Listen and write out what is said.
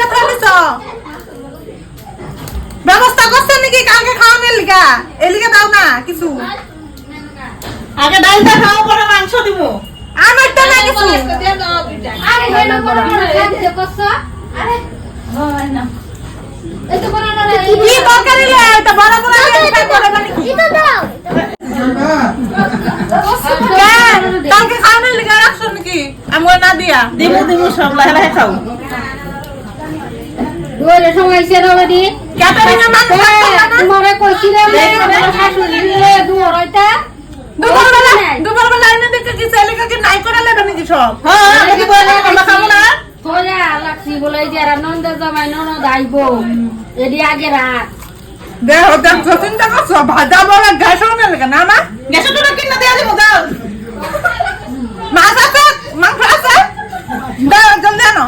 লিগে থামিছ ব্যবস্থা করছেন নাকি কালকে খাওয়ানোর লিগা এই লিগে দাও না কিছু আগে ডালটা খাও পরে মাংস দিব আমারটা না কিছু আরে হেলো বড় বড় খাদ্য করছ আরে হয় না এই তো বড় না কি তরকারি লে এটা বড় বড় খাই করে মানে কি এটা দাও কালকে খাওয়ানোর লিগা রাখছো নাকি আমগো না দিয়া দিব সব লাহে লাহে খাও দুরে সময় সে রবি ক্যাটারিং এর মানুষ তোমারে কইছিলাম শাশুড়ি দুরইটা দুপুরবেলা এনে দেখে কি ছেলেকে নাই করে লেবে নাকি সব হ্যাঁ আমি বলে আমরা খাবো না তোরা লাগছি বলে যে নন্দ জামাই ননদ আইবো এডি আগে রাত দেহ দেখছো চিন্তা করছো ভাজা বড় গ্যাস না লাগে না মা গ্যাস তো কিনা দেয়া দিব যাও মাছ আছে মাংস আছে দাও জলদি আনো